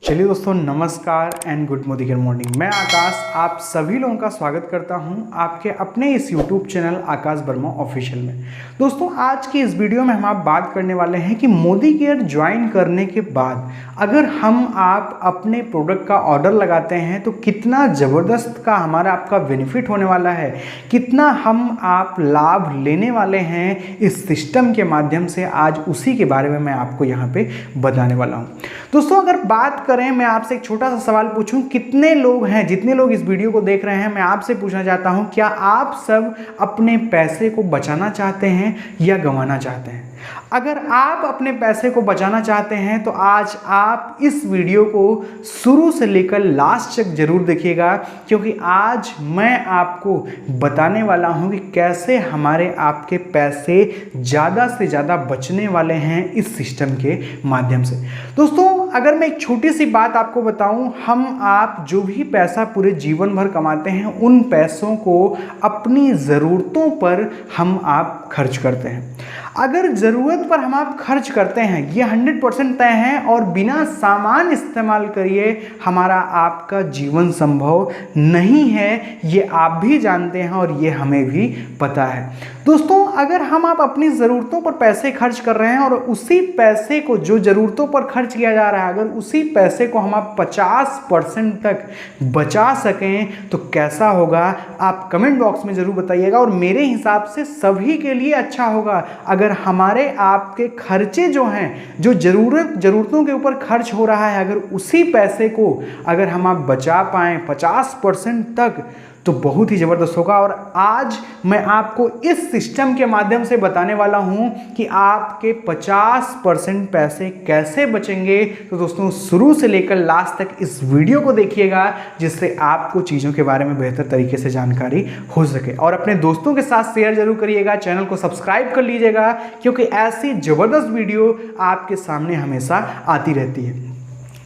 चलिए दोस्तों, नमस्कार एंड गुड मॉर्निंग। मैं आकाश आप सभी लोगों का स्वागत करता हूं आपके अपने इस YouTube चैनल आकाश वर्मा ऑफिशियल में। दोस्तों, आज की इस वीडियो में हम आप बात करने वाले हैं कि मोदी केयर ज्वाइन करने के बाद अगर आप अपने प्रोडक्ट का ऑर्डर लगाते हैं तो कितना ज़बरदस्त का हमारा आपका बेनिफिट होने वाला है, कितना आप लाभ लेने वाले हैं इस सिस्टम के माध्यम से। आज उसी के बारे में मैं आपको यहाँ पे बताने वाला हूँ। दोस्तों, अगर बात करें, मैं आपसे एक छोटा सा सवाल पूछूं, कितने लोग हैं, जितने लोग इस वीडियो को देख रहे हैं, मैं आपसे पूछना चाहता हूं, क्या आप सब अपने पैसे को बचाना चाहते हैं या गंवाना चाहते हैं? अगर आप अपने पैसे को बचाना चाहते हैं तो आज आप इस वीडियो को शुरू से लेकर लास्ट तक जरूर देखिएगा, क्योंकि आज मैं आपको बताने वाला हूं कि कैसे हमारे आपके पैसे ज़्यादा से ज़्यादा बचने वाले हैं इस सिस्टम के माध्यम से। दोस्तों, अगर मैं एक छोटी सी बात आपको बताऊं, आप जो भी पैसा पूरे जीवन भर कमाते हैं उन पैसों को अपनी ज़रूरतों पर आप खर्च करते हैं। अगर ज़रूरत पर आप खर्च करते हैं, ये 100% तय है, और बिना सामान इस्तेमाल करिए हमारा आपका जीवन संभव नहीं है, ये आप भी जानते हैं और ये हमें भी पता है। दोस्तों, अगर आप अपनी ज़रूरतों पर पैसे खर्च कर रहे हैं और उसी पैसे को, जो ज़रूरतों पर खर्च किया जा रहा है, अगर उसी पैसे को आप 50% तक बचा सकें तो कैसा होगा, आप कमेंट बॉक्स में ज़रूर बताइएगा। और मेरे हिसाब से सभी के लिए अच्छा होगा अगर हमारे आपके खर्चे जो हैं, जो ज़रूरतों के ऊपर खर्च हो रहा है, अगर उसी पैसे को अगर आप बचा पाएँ 50% तक, तो बहुत ही ज़बरदस्त होगा। और आज मैं आपको इस सिस्टम के माध्यम से बताने वाला हूं कि आपके 50% पैसे कैसे बचेंगे। तो दोस्तों, शुरू से लेकर लास्ट तक इस वीडियो को देखिएगा, जिससे आपको चीज़ों के बारे में बेहतर तरीके से जानकारी हो सके। और अपने दोस्तों के साथ शेयर जरूर करिएगा, चैनल को सब्सक्राइब कर लीजिएगा, क्योंकि ऐसी ज़बरदस्त वीडियो आपके सामने हमेशा आती रहती है।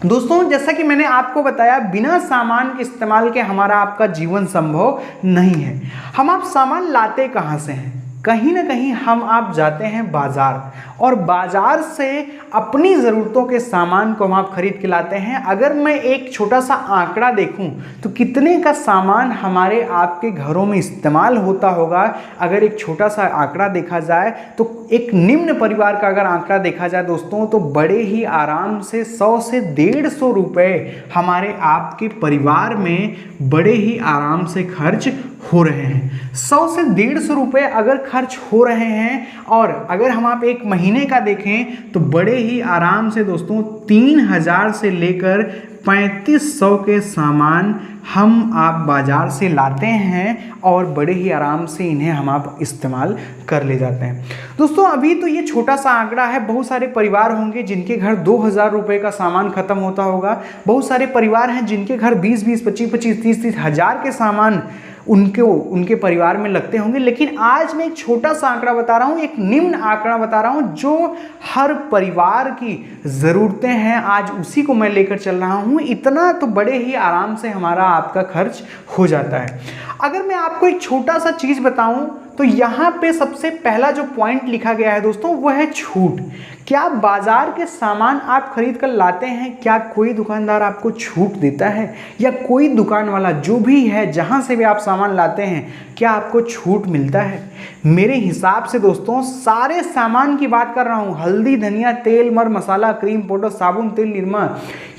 दोस्तों, जैसा कि मैंने आपको बताया, बिना सामान के इस्तेमाल के हमारा आपका जीवन संभव नहीं है। आप सामान लाते कहाँ से हैं? कहीं ना कहीं आप जाते हैं बाजार, और बाजार से अपनी ज़रूरतों के सामान को आप खरीद के लाते हैं। अगर मैं एक छोटा सा आंकड़ा देखूं तो कितने का सामान हमारे आपके घरों में इस्तेमाल होता होगा। अगर एक छोटा सा आंकड़ा देखा जाए तो एक निम्न परिवार का अगर आंकड़ा देखा जाए दोस्तों, तो बड़े ही आराम से 100 से 150 रुपये हमारे आपके परिवार में बड़े ही आराम से खर्च हो रहे हैं। 100 से 150 रुपये अगर खर्च हो रहे हैं, और अगर आप एक महीने का देखें तो बड़े ही आराम से दोस्तों 3000 से लेकर 3500 के सामान आप बाजार से लाते हैं, और बड़े ही आराम से इन्हें आप इस्तेमाल कर ले जाते हैं। दोस्तों, अभी तो ये छोटा सा आंकड़ा है। बहुत सारे परिवार होंगे जिनके घर 2000 रुपये का सामान खत्म होता होगा। बहुत सारे परिवार हैं जिनके घर 20-20, 25-25, 30-30 हज़ार के सामान उनके परिवार में लगते होंगे। लेकिन आज मैं एक छोटा सा आंकड़ा बता रहा हूँ, एक निम्न आंकड़ा बता रहा हूँ, जो हर परिवार की ज़रूरतें हैं, आज उसी को मैं लेकर चल रहा हूँ। इतना तो बड़े ही आराम से हमारा आपका खर्च हो जाता है। अगर मैं आपको एक छोटा सा चीज़ बताऊँ तो यहाँ पे सबसे पहला जो पॉइंट लिखा गया है दोस्तों, वो है छूट। क्या बाजार के सामान आप खरीद कर लाते हैं, क्या कोई दुकानदार आपको छूट देता है, या कोई दुकान वाला जो भी है, जहाँ से भी आप सामान लाते हैं, क्या आपको छूट मिलता है? मेरे हिसाब से दोस्तों, सारे सामान की बात कर रहा हूँ, हल्दी, धनिया, तेल, मर मसाला, क्रीम पाउडर, साबुन, तेल, निरमा,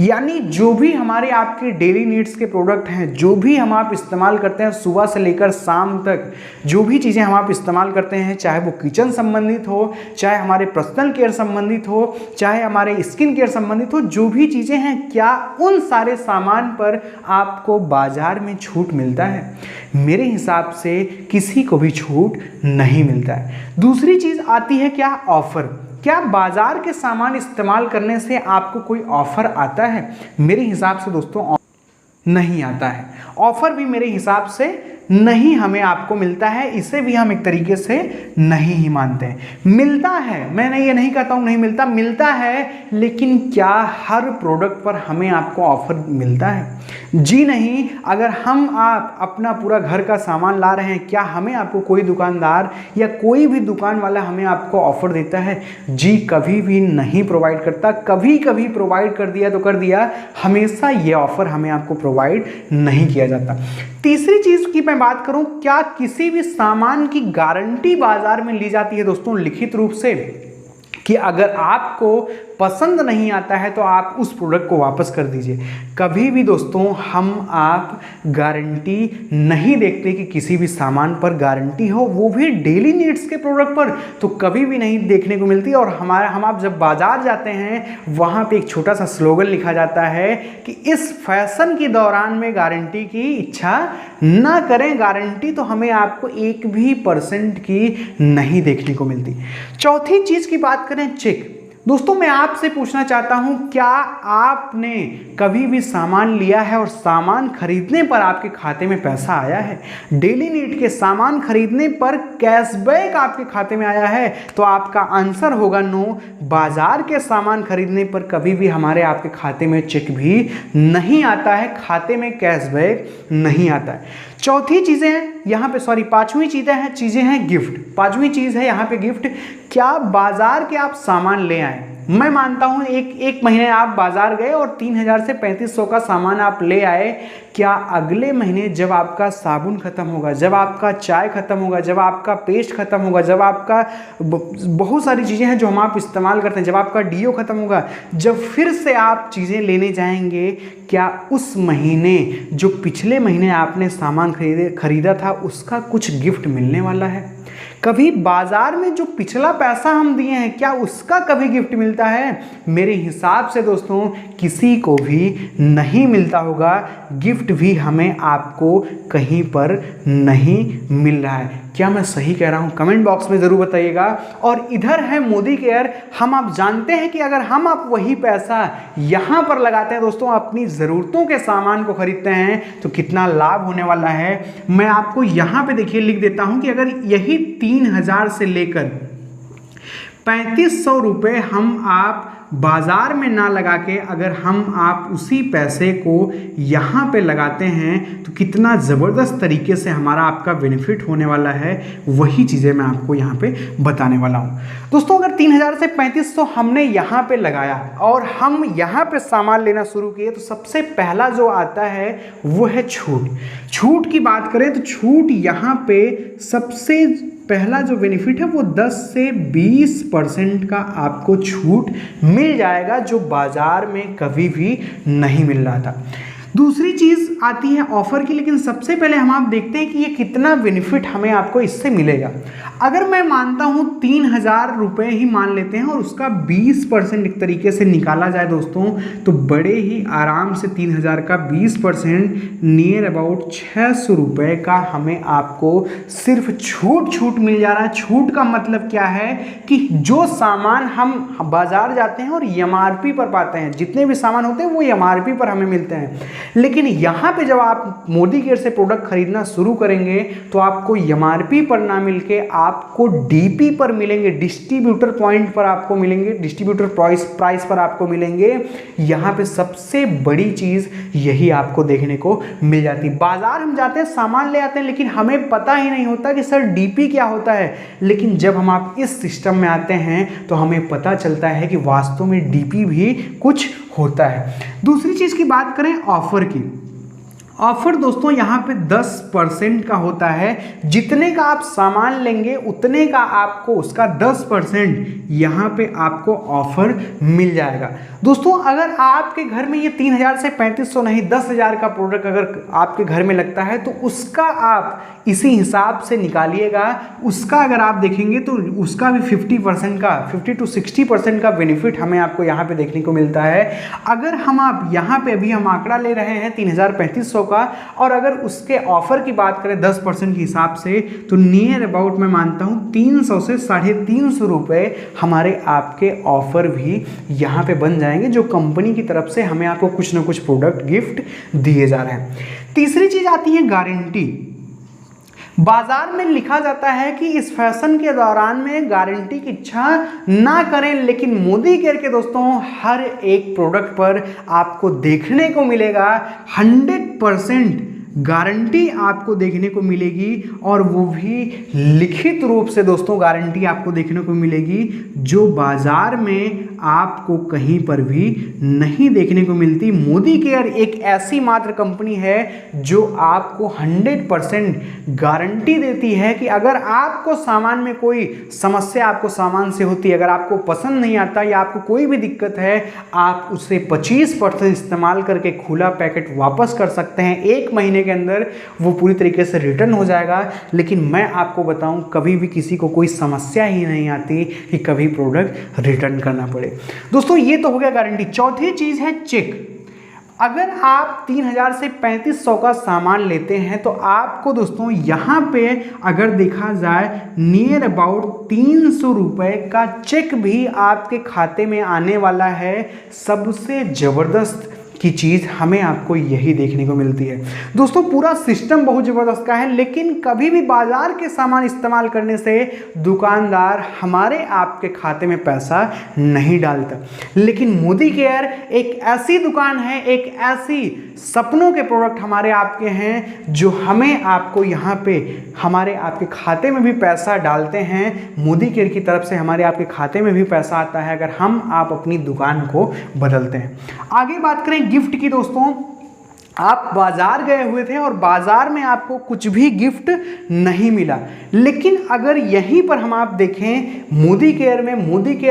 यानी जो भी हमारे आपके डेली नीड्स के प्रोडक्ट हैं, जो भी आप इस्तेमाल करते हैं सुबह से लेकर शाम तक, जो भी चीज़ें आप इस्तेमाल करते हैं, चाहे वो किचन संबंधित हो, चाहे हमारे पर्सनल केयर संबंधित हो, चाहे हमारे स्किन केयर संबंधित हो, जो भी चीज़ें हैं, क्या उन सारे सामान पर आपको बाजार में छूट मिलता है? मेरे हिसाब से किसी को भी छूट नहीं मिलता है। दूसरी चीज़ आती है क्या, ऑफर। क्या बाजार के सामान इस्तेमाल करने से आपको कोई ऑफर आता है? मेरे हिसाब से दोस्तों नहीं आता है। ऑफर भी मेरे हिसाब से नहीं हमें आपको मिलता है, इसे भी हम एक तरीके से नहीं ही मानते हैं। मिलता है, मैं ये नहीं कहता हूँ नहीं मिलता, मिलता है, लेकिन क्या हर प्रोडक्ट पर हमें आपको ऑफर मिलता है? जी नहीं। अगर हम आप अपना पूरा घर का सामान ला रहे हैं, क्या हमें आपको कोई दुकानदार या कोई भी दुकान वाला हमें आपको ऑफर देता है? जी कभी भी नहीं प्रोवाइड करता। कभी कभी प्रोवाइड कर दिया तो कर दिया, हमेशा ये ऑफर हमें आपको प्रोवाइड नहीं किया जाता। तीसरी चीज की मैं बात करूं, क्या किसी भी सामान की गारंटी बाजार में ली जाती है दोस्तों लिखित रूप से, कि अगर आपको पसंद नहीं आता है तो आप उस प्रोडक्ट को वापस कर दीजिए। कभी भी दोस्तों हम आप गारंटी नहीं देखते कि किसी भी सामान पर गारंटी हो, वो भी डेली नीड्स के प्रोडक्ट पर तो कभी भी नहीं देखने को मिलती। और हम आप जब बाजार जाते हैं वहाँ पे एक छोटा सा स्लोगन लिखा जाता है कि इस फैशन के दौरान में गारंटी की इच्छा ना करें। गारंटी तो हमें आपको 1% की नहीं देखने को मिलती। चौथी चीज़ की बात करें, चेक। दोस्तों मैं आपसे पूछना चाहता हूं, क्या आपने कभी भी सामान लिया है और सामान खरीदने पर आपके खाते में पैसा आया है? डेली नीड के सामान खरीदने पर कैशबैक आपके खाते में आया है? तो आपका आंसर होगा नो। बाजार के सामान खरीदने पर कभी भी हमारे आपके खाते में चेक भी नहीं आता है, खाते में कैशबैक नहीं आता है। चौथी चीज़ें हैं यहाँ पे, सॉरी पांचवी चीज़ें हैं गिफ्ट। पांचवी चीज़ है यहाँ पे गिफ्ट। क्या बाजार के आप सामान ले आए, मैं मानता हूँ एक महीने आप बाजार गए और 3000 से 3500 का सामान आप ले आए, क्या अगले महीने जब आपका साबुन खत्म होगा, जब आपका चाय खत्म होगा, जब आपका पेस्ट खत्म होगा, जब आपका बहुत सारी चीज़ें हैं जो हम आप इस्तेमाल करते हैं, जब आपका डीओ खत्म होगा, जब फिर से आप चीज़ें लेने जाएंगे, क्या उस महीने जो पिछले महीने आपने सामान खरीदा था उसका कुछ गिफ्ट मिलने वाला है? कभी बाजार में जो पिछला पैसा हम दिए हैं क्या उसका कभी गिफ्ट मिलता है? मेरे हिसाब से दोस्तों किसी को भी नहीं मिलता होगा। गिफ्ट भी हमें आपको कहीं पर नहीं मिल रहा है। क्या मैं सही कह रहा हूं? कमेंट बॉक्स में ज़रूर बताइएगा। और इधर है मोदी केयर। हम आप जानते हैं कि अगर हम आप वही पैसा यहाँ पर लगाते हैं दोस्तों, अपनी ज़रूरतों के सामान को खरीदते हैं तो कितना लाभ होने वाला है। मैं आपको यहाँ पे देखिए लिख देता हूँ कि अगर यही 3000 से लेकर 3500 रुपये हम आप बाजार में ना लगा के अगर हम आप उसी पैसे को यहाँ पे लगाते हैं तो कितना ज़बरदस्त तरीके से हमारा आपका बेनिफिट होने वाला है, वही चीज़ें मैं आपको यहाँ पे बताने वाला हूँ। दोस्तों अगर 3000 से 3500 हमने यहाँ पे लगाया और हम यहाँ पे सामान लेना शुरू किए तो सबसे पहला जो आता है वो है छूट। छूट की बात करें तो छूट यहाँ पे सबसे पहला जो बेनिफिट है वो 10 से 20% का आपको छूट मिल जाएगा, जो बाजार में कभी भी नहीं मिल रहा था। दूसरी चीज़ आती है ऑफर की, लेकिन सबसे पहले हम आप देखते हैं कि ये कितना बेनिफिट हमें आपको इससे मिलेगा। अगर मैं मानता हूँ 3000 रुपये ही मान लेते हैं और उसका 20% एक तरीके से निकाला जाए दोस्तों, तो बड़े ही आराम से 3000 का 20% नियर अबाउट 600 रुपये का हमें आपको सिर्फ छूट मिल जा रहा है। छूट का मतलब क्या है कि जो सामान हम बाजार जाते हैं और MRP पर पाते हैं, जितने भी सामान होते हैं वो MRP पर हमें मिलते हैं, लेकिन यहाँ पे जब आप मोदी केयर से प्रोडक्ट खरीदना शुरू करेंगे तो आपको MRP पर ना मिलके आपको DP पर मिलेंगे, डिस्ट्रीब्यूटर पॉइंट पर आपको मिलेंगे, डिस्ट्रीब्यूटर प्राइस पर आपको मिलेंगे। यहाँ पे सबसे बड़ी चीज़ यही आपको देखने को मिल जाती है। बाजार हम जाते हैं सामान ले आते हैं, लेकिन हमें पता ही नहीं होता कि सर DP क्या होता है, लेकिन जब हम आप इस सिस्टम में आते हैं तो हमें पता चलता है कि वास्तव में DP भी कुछ होता है। दूसरी चीज़ की बात करें ऑफर की, ऑफर दोस्तों यहाँ पे 10% का होता है। जितने का आप सामान लेंगे उतने का आपको उसका 10% यहाँ पे आपको ऑफर मिल जाएगा। दोस्तों अगर आपके घर में ये 3000 से 3500 नहीं 10,000 का प्रोडक्ट अगर आपके घर में लगता है तो उसका आप इसी हिसाब से निकालिएगा। उसका अगर आप देखेंगे तो उसका भी 50% to 60% का बेनिफिट हमें आपको यहाँ पे देखने को मिलता है। अगर हम आप यहाँ पे अभी हम आंकड़ा ले रहे हैं 3000-3500 का, और अगर उसके ऑफर की बात करें 10% के हिसाब से तो नियर अबाउट मैं मानता हूँ 300 से 350 रुपये हमारे आपके ऑफर भी यहाँ पे बन जाएंगे, जो कंपनी की तरफ से हमें आपको कुछ ना कुछ प्रोडक्ट गिफ्ट दिए जा रहे हैं। तीसरी चीज़ आती है गारंटी। बाजार में लिखा जाता है कि इस फैशन के दौरान में गारंटी की इच्छा ना करें, लेकिन मोदी केयर के दोस्तों हर एक प्रोडक्ट पर आपको देखने को मिलेगा 100% गारंटी आपको देखने को मिलेगी, और वो भी लिखित रूप से दोस्तों गारंटी आपको देखने को मिलेगी जो बाजार में आपको कहीं पर भी नहीं देखने को मिलती। मोदी केयर एक ऐसी मात्र कंपनी है जो आपको 100% गारंटी देती है कि अगर आपको सामान में कोई समस्या आपको सामान से होती है, अगर आपको पसंद नहीं आता या आपको कोई भी दिक्कत है, आप उसे 25% इस्तेमाल करके खुला पैकेट वापस कर सकते हैं। 1 महीने के अंदर वो पूरी तरीके से रिटर्न हो जाएगा। लेकिन मैं आपको बताऊं, कभी भी किसी को कोई समस्या ही नहीं आती कि कभी प्रोडक्ट रिटर्न करना पड़े। दोस्तों ये तो हो गया गारंटी। चौथी चीज है चेक। अगर आप 3000 से 3500 का सामान लेते हैं तो आपको दोस्तों यहाँ पे अगर देखा जाए नियर अबाउट 300 रुपये का चेक भी आपके खाते में आने वाला है। सबसे ज़बरदस्त की चीज़ हमें आपको यही देखने को मिलती है। दोस्तों पूरा सिस्टम बहुत ज़बरदस्त का है, लेकिन कभी भी बाजार के सामान इस्तेमाल करने से दुकानदार हमारे आपके खाते में पैसा नहीं डालता। लेकिन मोदी केयर एक ऐसी दुकान है, एक ऐसी सपनों के प्रोडक्ट हमारे आपके हैं जो हमें आपको यहाँ पे हमारे आपके खाते में भी पैसा डालते हैं। मोदी केयर की तरफ से हमारे आपके खाते में भी पैसा आता है अगर हम आप अपनी दुकान को बदलते हैं। आगे बात करें गिफ्ट की। दोस्तों आप बाजार गए हुए थे और बाजार में आपको कुछ भी गिफ्ट नहीं मिला, लेकिन अगर यहीं पर हम आप देखें मोदी केयर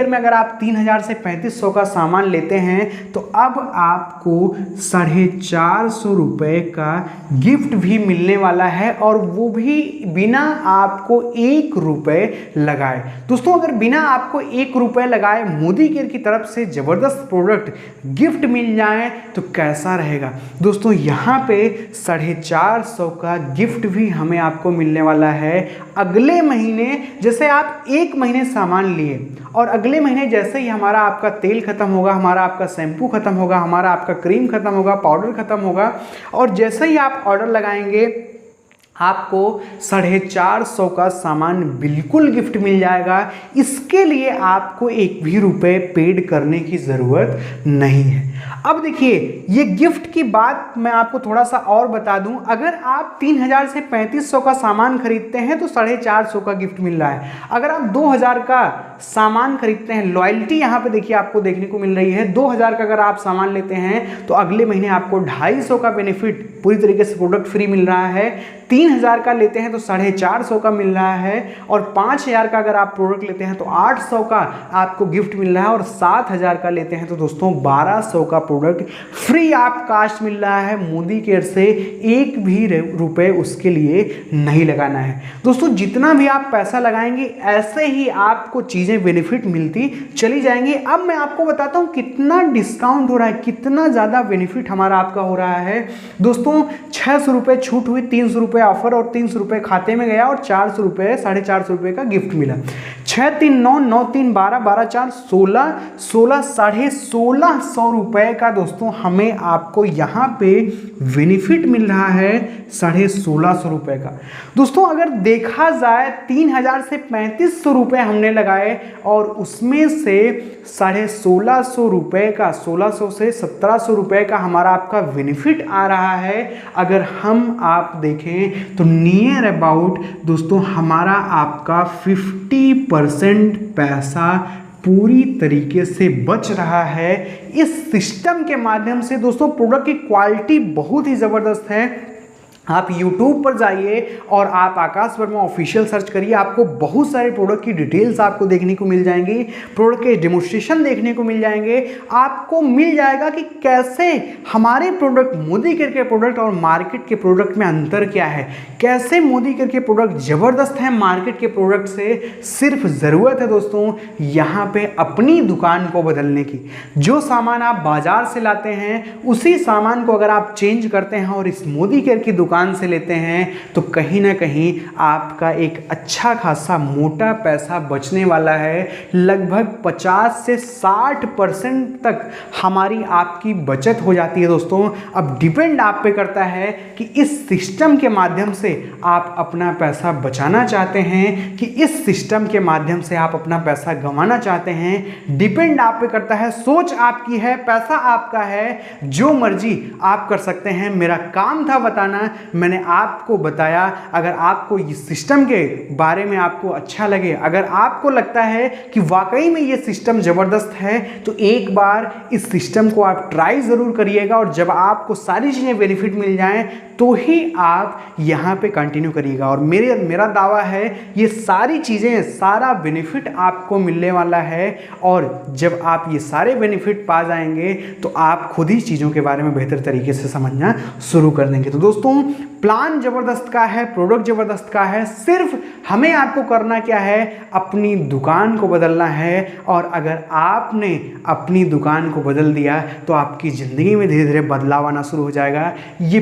में अगर आप 3000 से 3500 का सामान लेते हैं तो अब आपको 450 रुपये का गिफ्ट भी मिलने वाला है, और वो भी बिना आपको 1 रुपये लगाए। दोस्तों अगर बिना आपको 1 रुपये लगाए मोदी केयर की तरफ से ज़बरदस्त प्रोडक्ट गिफ्ट मिल जाए तो कैसा रहेगा। दोस्तों यहाँ पे 450 का गिफ्ट भी हमें आपको मिलने वाला है अगले महीने। जैसे आप 1 महीने सामान लिए और अगले महीने जैसे ही हमारा आपका तेल खत्म होगा, हमारा आपका शैम्पू खत्म होगा, हमारा आपका क्रीम खत्म होगा, पाउडर खत्म होगा, और जैसे ही आप ऑर्डर लगाएंगे आपको 450 का सामान बिल्कुल गिफ्ट मिल जाएगा। इसके लिए आपको 1 भी रुपये पेड करने की ज़रूरत नहीं है। अब देखिए ये गिफ्ट की बात मैं आपको थोड़ा सा और बता दूं, अगर आप 3000 से 3500 का सामान खरीदते हैं तो 450 का गिफ्ट मिल रहा है। अगर आप 2000 का सामान खरीदते हैं, लॉयल्टी यहाँ पे देखिए आपको देखने को मिल रही है। 2000 का अगर आप सामान लेते हैं तो अगले महीने आपको 250 का बेनिफिट पूरी तरीके से प्रोडक्ट फ्री मिल रहा है। 3000 का लेते हैं तो 450 का मिल रहा है, और 5000 का अगर आप प्रोडक्ट लेते हैं तो 800 का आपको गिफ्ट मिल रहा है, और 7000 का लेते हैं तो दोस्तों 1200 का प्रोडक्ट फ्री आप कास्ट मिल रहा है। मोदी केयर से 1 भी रुपये उसके लिए नहीं लगाना है। दोस्तों जितना भी आप पैसा लगाएंगे ऐसे ही आपको चीज़ें बेनिफिट मिलती चली जाएंगी। अब मैं आपको बताता हूँ कितना डिस्काउंट हो रहा है, कितना ज़्यादा बेनिफिट हमारा आपका हो रहा है। दोस्तों 600 रुपये छूट हुई, 300 रुपये ऑफर और 300 रुपये खाते में गया, और 400 रुपये 450 रुपये का गिफ्ट मिला। 6 3 9 9 3 12 12 4 16 16 1650 रुपये का दोस्तों हमें आपको यहाँ पे बेनिफिट मिल रहा है 1650 रुपये का। दोस्तों अगर देखा जाए 3000 से 3500 रुपये हमने लगाए और उसमें से 1650 रुपये का 1600 से 1700 रुपये का हमारा आपका बेनिफिट आ रहा है। अगर हम आप देखें तो नियर अबाउट दोस्तों हमारा आपका 50% पैसा पूरी तरीके से बच रहा है इस सिस्टम के माध्यम से। दोस्तों प्रोडक्ट की क्वालिटी बहुत ही ज़बरदस्त है। आप YouTube पर जाइए और आप आकाश वर्मा ऑफिशियल सर्च करिए, आपको बहुत सारे प्रोडक्ट की डिटेल्स आपको देखने को मिल जाएंगी, प्रोडक्ट के डेमोन्स्ट्रेशन देखने को मिल जाएंगे। आपको मिल जाएगा कि कैसे हमारे प्रोडक्ट मोदी केयर के प्रोडक्ट और मार्केट के प्रोडक्ट में अंतर क्या है, कैसे मोदी केयर के प्रोडक्ट ज़बरदस्त हैं मार्केट के प्रोडक्ट से। सिर्फ ज़रूरत है दोस्तों यहाँ पे अपनी दुकान को बदलने की। जो सामान आप बाजार से लाते हैं उसी सामान को अगर आप चेंज करते हैं और इस मोदी केयर की दुकान दुकान से लेते हैं तो कहीं ना कहीं आपका एक अच्छा खासा मोटा पैसा बचने वाला है। लगभग 50 से 60% तक हमारी आपकी बचत हो जाती है दोस्तों। अब डिपेंड आप पे करता है कि इस सिस्टम के माध्यम से आप अपना पैसा बचाना चाहते हैं कि इस सिस्टम के माध्यम से आप अपना पैसा गंवाना चाहते हैं। डिपेंड आप पे करता है, सोच आपकी है, पैसा आपका है, जो मर्जी आप कर सकते हैं। मेरा काम था बताना, मैंने आपको बताया। अगर आपको इस सिस्टम के बारे में आपको अच्छा लगे, अगर आपको लगता है कि वाकई में ये सिस्टम ज़बरदस्त है, तो एक बार इस सिस्टम को आप ट्राई ज़रूर करिएगा और जब आपको सारी चीज़ें बेनिफिट मिल जाएं तो ही आप यहाँ पे कंटिन्यू करिएगा। और मेरा दावा है ये सारी चीज़ें, सारा बेनिफिट आपको मिलने वाला है और जब आप ये सारे बेनिफिट पा जाएंगे तो आप खुद ही चीज़ों के बारे में बेहतर तरीके से समझना शुरू कर देंगे। तो दोस्तों, प्लान ज़बरदस्त का है, प्रोडक्ट ज़बरदस्त का है, सिर्फ हमें आपको करना क्या है, अपनी दुकान को बदलना है। और अगर आपने अपनी दुकान को बदल दिया तो आपकी ज़िंदगी में धीरे धीरे बदलाव आना शुरू हो जाएगा। ये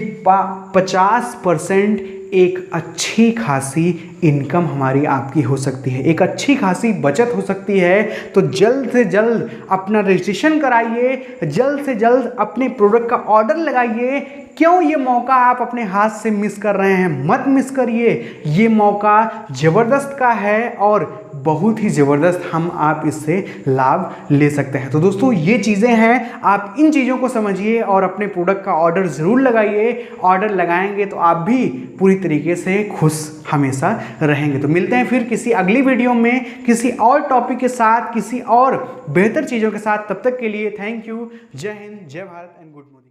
50% एक अच्छी खासी इनकम हमारी आपकी हो सकती है, एक अच्छी खासी बचत हो सकती है। तो जल्द से जल्द अपना रजिस्ट्रेशन कराइए, जल्द से जल्द अपने प्रोडक्ट का ऑर्डर लगाइए। क्यों ये मौका आप अपने हाथ से मिस कर रहे हैं? मत मिस करिए, ये मौका ज़बरदस्त का है और बहुत ही ज़बरदस्त हम आप इससे लाभ ले सकते हैं। तो दोस्तों, ये चीज़ें हैं, आप इन चीज़ों को समझिए और अपने प्रोडक्ट का ऑर्डर ज़रूर लगाइए। ऑर्डर लगाएंगे तो आप भी पूरी तरीके से खुश हमेशा रहेंगे। तो मिलते हैं फिर किसी अगली वीडियो में किसी और टॉपिक के साथ, किसी और बेहतर चीज़ों के साथ। तब तक के लिए थैंक यू। जय हिंद, जय भारत एंड गुड मॉर्निंग।